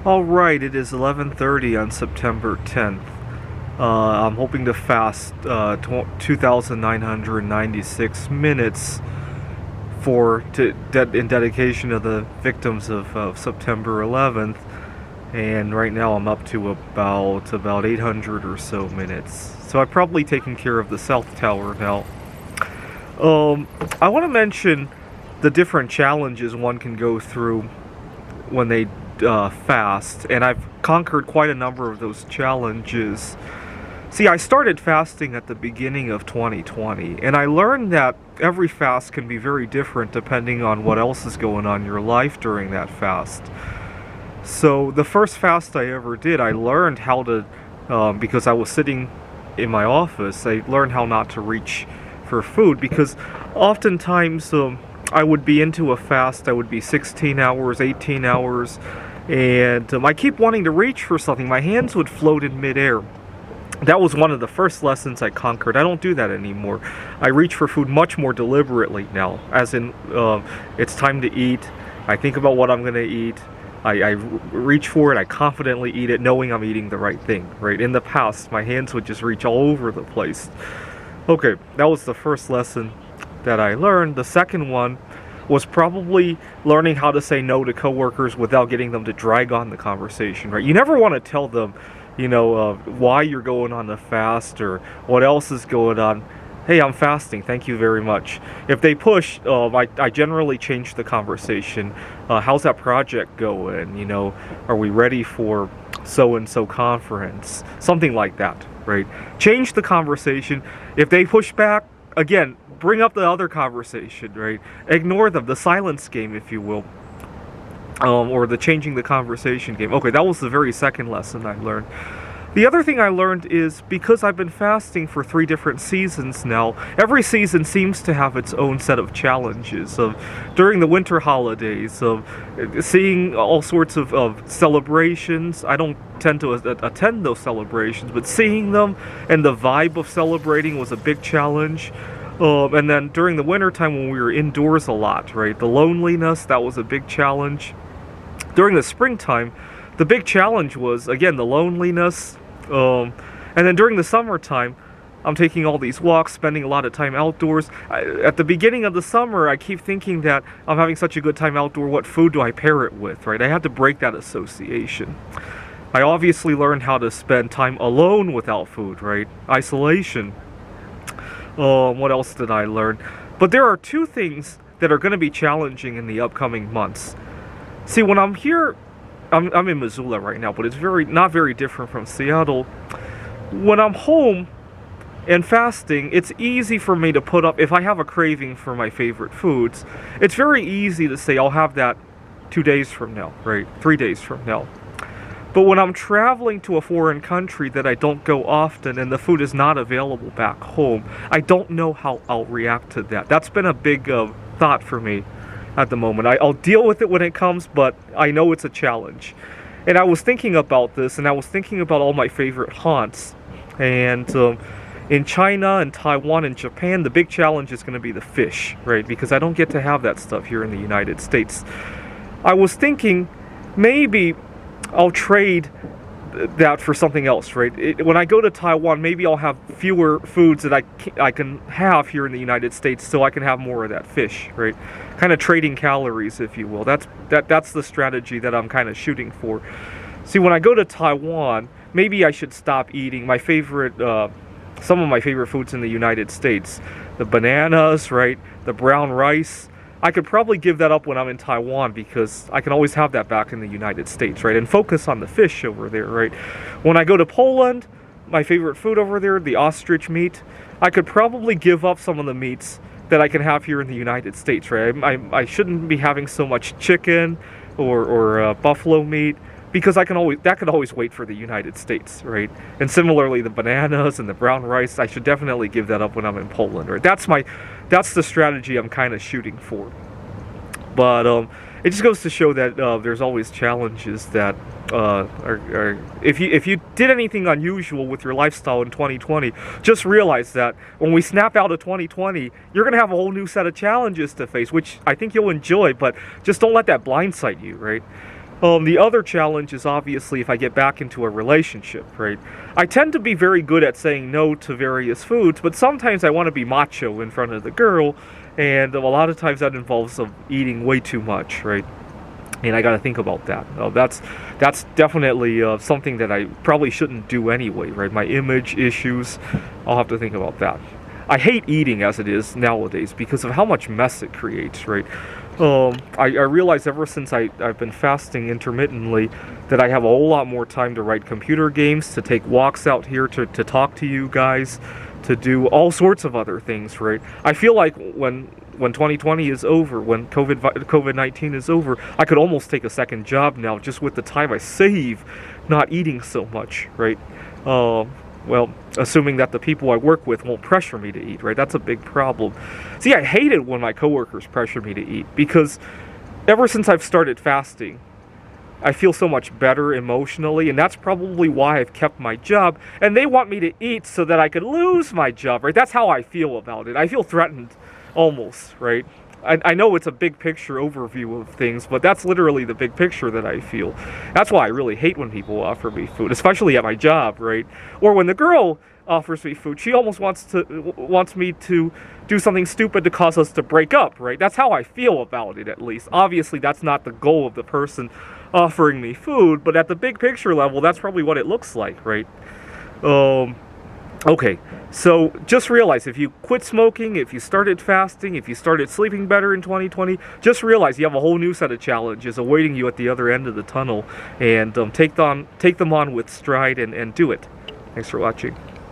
Alright, it is 11:30 on September 10th. I'm hoping to fast 2,996 minutes in dedication of the victims of September 11th. And right now I'm up to about 800 or so minutes. So I've probably taken care of the South Tower now. I want to mention the different challenges one can go through when they fast, and I've conquered quite a number of those challenges. See, I started fasting at the beginning of 2020, and I learned that every fast can be very different depending on what else is going on in your life during that fast. So the first fast I ever did, I learned how to, because I was sitting in my office, I learned how not to reach for food, because oftentimes I would be into a fast, I would be 16 hours, 18 hours, and I keep wanting to reach for something. My hands would float in midair. That was one of the first lessons I conquered. I don't do that anymore. I reach for food much more deliberately now, as in it's time to eat. I think about what I'm going to eat. I reach for it, I confidently eat it, knowing I'm eating the right thing, right? In the past, my hands would just reach all over the place. Okay, that was the first lesson that I learned. The second one was probably learning how to say no to coworkers without getting them to drag on the conversation, right? You never want to tell them, why you're going on a fast or what else is going on. Hey, I'm fasting, thank you very much. If they push, I generally change the conversation. How's that project going? Are we ready for so-and-so conference? Something like that, right? Change the conversation. If they push back, again, bring up the other conversation, right? Ignore them, the silence game, if you will. Or the changing the conversation game. Okay, that was the very second lesson I learned. The other thing I learned is, because I've been fasting for 3 different seasons now, every season seems to have its own set of challenges. During the winter holidays, seeing all sorts of celebrations. I don't tend to attend those celebrations, but seeing them and the vibe of celebrating was a big challenge. And then during the winter time when we were indoors a lot, right? The loneliness, that was a big challenge. During the springtime, the big challenge was, again, the loneliness. And then during the summertime, I'm taking all these walks, spending a lot of time outdoors. At the beginning of the summer, I keep thinking that I'm having such a good time outdoor, what food do I pair it with, right? I had to break that association. I obviously learned how to spend time alone without food, right? Isolation. What else did I learn? But there are 2 things that are going to be challenging in the upcoming months. See, when I'm here, I'm in Missoula right now, but it's not very different from Seattle. When I'm home and fasting, it's easy for me to put up, if I have a craving for my favorite foods, it's very easy to say, I'll have that 2 days from now, right? 3 days from now. But when I'm traveling to a foreign country that I don't go often and the food is not available back home, I don't know how I'll react to that. That's been a big thought for me at the moment. I'll deal with it when it comes, but I know it's a challenge. And I was thinking about this, and I was thinking about all my favorite haunts. And in China and Taiwan and Japan, the big challenge is going to be the fish, right? Because I don't get to have that stuff here in the United States. I was thinking maybe I'll trade that for something else, right? When I go to Taiwan, maybe I'll have fewer foods that I can have here in the United States, so I can have more of that fish, right? Kind of trading calories, if you will. That's the strategy that I'm kind of shooting for. See, when I go to Taiwan, maybe I should stop eating my favorite, some of my favorite foods in the United States. The bananas, right? The brown rice. I could probably give that up when I'm in Taiwan, because I can always have that back in the United States, right? And focus on the fish over there, right? When I go to Poland, my favorite food over there, the ostrich meat, I could probably give up some of the meats that I can have here in the United States, right? I shouldn't be having so much chicken or buffalo meat, because that could always wait for the United States, right? And similarly, the bananas and the brown rice, I should definitely give that up when I'm in Poland, right? That's the strategy I'm kind of shooting for. But it just goes to show that there's always challenges that if you did anything unusual with your lifestyle in 2020, just realize that when we snap out of 2020, you're going to have a whole new set of challenges to face, which I think you'll enjoy, but just don't let that blindside you, right? The other challenge is obviously if I get back into a relationship, right? I tend to be very good at saying no to various foods, but sometimes I want to be macho in front of the girl, and a lot of times that involves eating way too much, right? And I got to think about that. That's definitely something that I probably shouldn't do anyway, right? My image issues, I'll have to think about that. I hate eating as it is nowadays because of how much mess it creates, right? I realized ever since I've been fasting intermittently that I have a whole lot more time to write computer games, to take walks out here, to talk to you guys, to do all sorts of other things, right? I feel like when 2020 is over, when COVID-19 is over, I could almost take a second job now just with the time I save not eating so much, right? Well, assuming that the people I work with won't pressure me to eat, right? That's a big problem. See, I hate it when my coworkers pressure me to eat because ever since I've started fasting, I feel so much better emotionally, and that's probably why I've kept my job. And they want me to eat so that I could lose my job, right? That's how I feel about it. I feel threatened, almost, right? I know it's a big picture overview of things, but that's literally the big picture that I feel. That's why I really hate when people offer me food, especially at my job, right? Or when the girl offers me food, she almost wants me to do something stupid to cause us to break up, right? That's how I feel about it, at least. Obviously, that's not the goal of the person offering me food, but at the big picture level, that's probably what it looks like, right? Okay, so just realize if you quit smoking, if you started fasting, if you started sleeping better in 2020, just realize you have a whole new set of challenges awaiting you at the other end of the tunnel, and take them on with stride and do it. Thanks for watching.